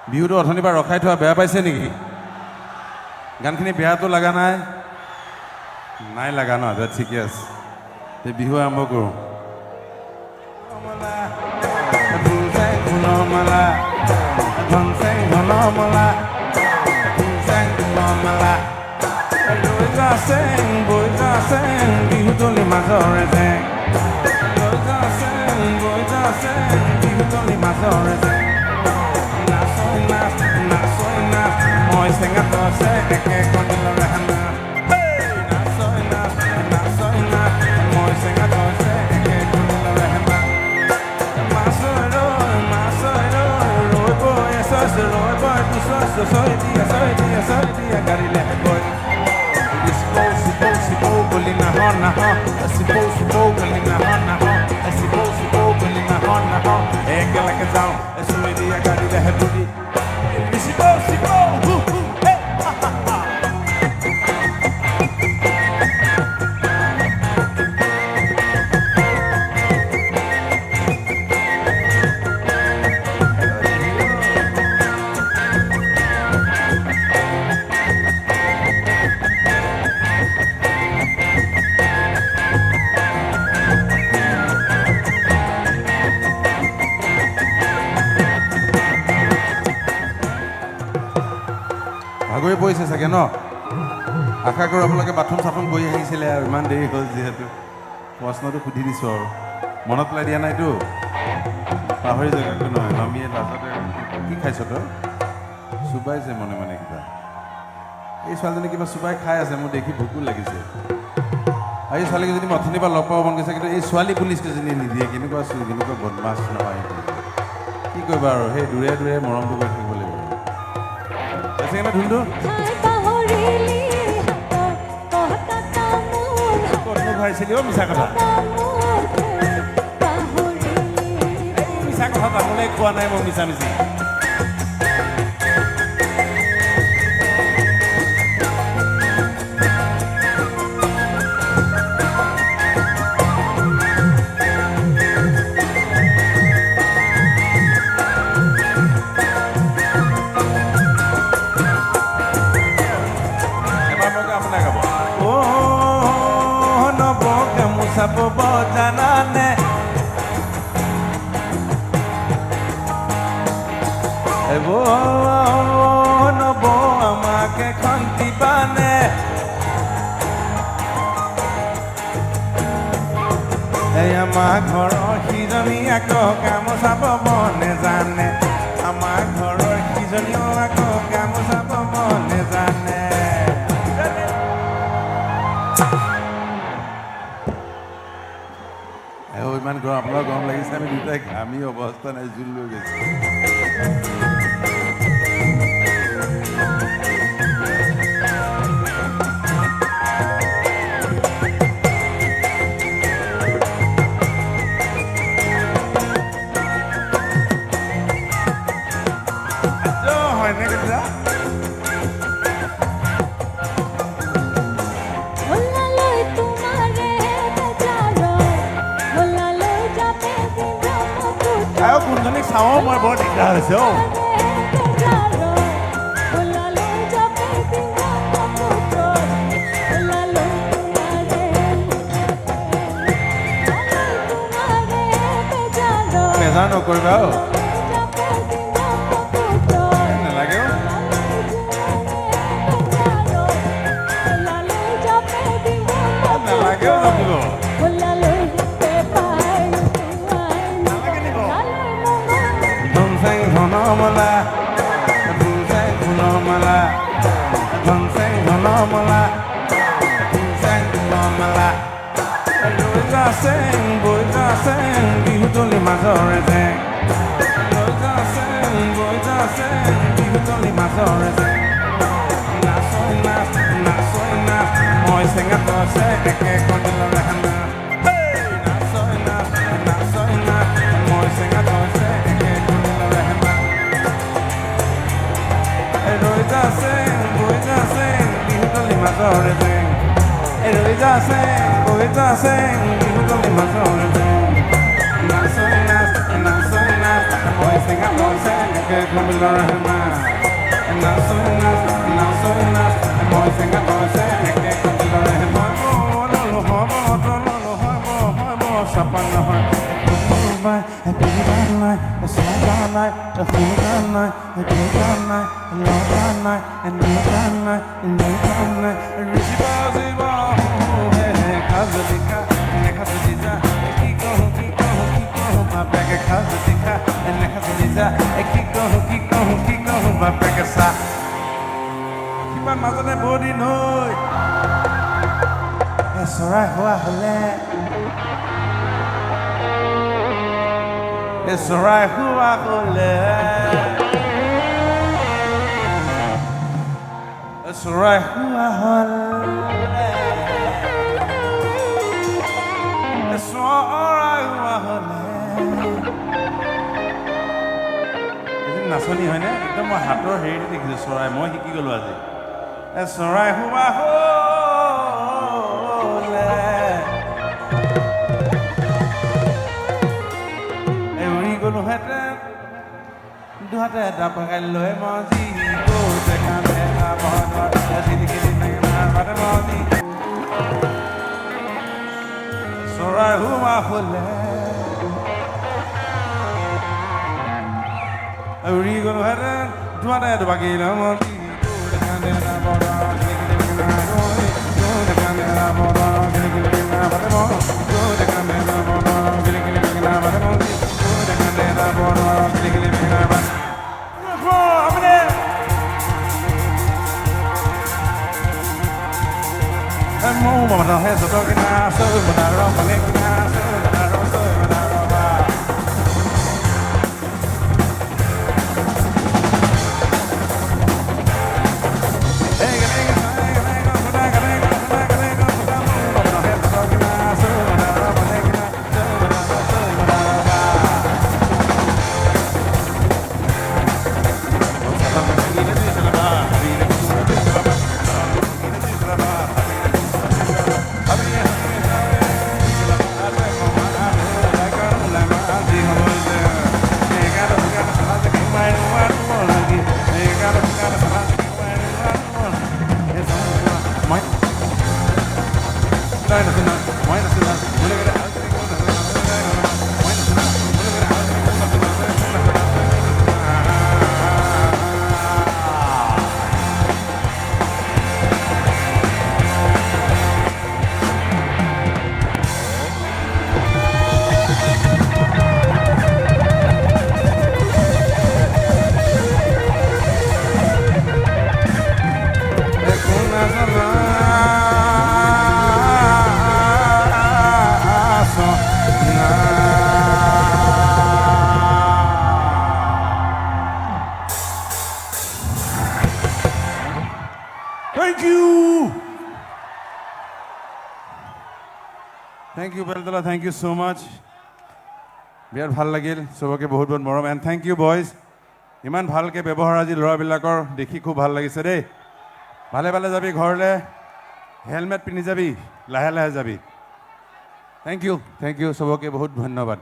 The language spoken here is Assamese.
বিহুটো অথনিৰ পৰা ৰখাই থোৱা বেয়া পাইছে নেকি? গানখিনি বেয়াটো লগা নাই? নাই লগা ন? ঠিকে আছে, বিহু আৰম্ভ কৰোঁ। বিহুতলি মাজৰে জেং বিহুতলি মাজৰে জেং নাচই নাচ নাচই নাচ মই চেঙাত আছে একে কণিলৰে হানা নাচই নাচ নাচই নাচ মই চেঙাত আছে একে কণিলৰে হানা মাছই ৰৈ বৈ এছছ ৰৈ বৈ দুছছ ছয় দিয়া গাড়ীলে গৈ Sipou, goli na hona ho. Sipou, goli na hona ho. Sipou, goli na hona ho. Ekala ke down, suidi agadi le hebudi. Sipou, hey, ha ha ha. ভাগৰি পৰিছে চাগে ন? আশা কৰোঁ আপোনালোকে বাথৰুম চাথৰুম গৈ আহিছিলে আৰু ইমান দেৰি হ'ল যিহেতু প্ৰশ্নটো সুধি দিছোঁ আৰু মনত পেলাই দিয়া নাইতো? পাহৰি জেগাটো নহয় মামীয়ে লাজতে কি খাইছ তই? চুবাইছে মনে মনে কিবা। এই ছোৱালীজনী কিবা চুবাই খাই আছে, মোৰ দেখি ভোকো লাগিছে। আৰু এই ছোৱালীকেইজনী মই অথনিৰ পৰা লগ পাব মন গৈছে, কিন্তু এই ছোৱালী পুলিচকেইজনী নিদিয়ে। কেনেকুৱা বদমাছ নহয়, কি কৰিবা আৰু সেই দূৰে দূৰে মৰমটো কৰি থাকিব লাগিব। ধুনটো খাইছিলি অ' মিছা কথা তামোলে খোৱা নাই মই মিছা মিছি। চাব জানানে নব আমাকে খন্তিবানে এই আমাৰ ঘৰৰ সিজনী আকৌ গামোচাব মনে জানে। আমাৰ ঘৰৰ সিজনীও আকৌ গামোচাব মনে জানে। ইমান গৰম, আপোনাৰ গৰম লাগিছে, আমি দুটাই ঘামি অৱস্থা নাই, জোল লৈ গৈছে। হয়নে কথা? কোনজনী চাওঁ মই বৰ দিগদাৰ হৈছে অ'। বেজাৰ নকৰিবা অ'। নালাগে নালাগেও যাবিব। ঘনমলা ঘনমলা ঘনচেং ঘনমলা ঘনমলা লৈ যাচেং বৈ যাচেং বিহুতলি মাজৰে জেং লৈ যাচেং বৈ যাচেং বিহুতলি মাজৰে জেং নাচই নাচ নাচই নাচ মই চেঙাত আছে একে কণিলৰে হানা নাচই নাচ নাচই নাচ মই চেঙাত আছে একে কণিলৰে হানা ৰৈ যাচেং বৈ যাচেং বিহুতলি মাজৰে জেং ৰৈ যাচেং বৈ যাচেং বিহুতলি মাজৰে জেং নাচই নাচ নাচই নাচ মই চেঙা তছে এনেকে ঘুমিলৰ হেমাৰ নাচো নাচ নাচো নাচ মই চেঙা তছে এনেকে ঘুমিলৰ হেমাৰ ললো হ'ব তললো হ'ব হ'ব চাপা নহয় কোনোবাই পিৰিবা নাই চাবা নাই শুনা নাই পিৰিবা নাই লবা নাই নিবা নাই নিবা নাই ৰিচিবা জিবা হে হে খাজ দিখা নেখা দিজা কি কহো বাপেকে খাজ দিখা নেখা দিজা কি কহো বাপেকে চা কিমান মাজতে বদিন হৈ চৰাই হোৱা হ'লে চৰাই হোৱা হ'লে চৰাই হোৱা হ'লে চৰাই হোৱা হ'লে এদিন নাচনি হয়নে একদম মই হাতৰ হেৰিতে দেখিছোঁ চৰাই মই শিকি গ'লোঁ আজি চৰাই হোৱা হ'লে উৰি গ'লোহেঁতেন দুহাতে এটা পকাই লৈ মজি দেখা দেখা চৰাই হোৱা হ'লে উৰি গ'লোহেঁতেন দুহাতে দুবাকি লৈ মজি দেখা দেখা Thank you, Beldala. Thank you so much. বিৰাট ভাল লাগিল সবকে বহুত বহুত মৰম এণ্ড থেংক ইউ বয়জ ইমান ভালকৈ ব্যৱহাৰ আজি ল'ৰাবিলাকৰ দেখি খুব ভাল লাগিছে দেই ভালে ভালে যাবি ঘৰলৈ হেলমেট পিন্ধি যাবি লাহে লাহে যাবি থেংক ইউ সবকে বহুত ধন্যবাদ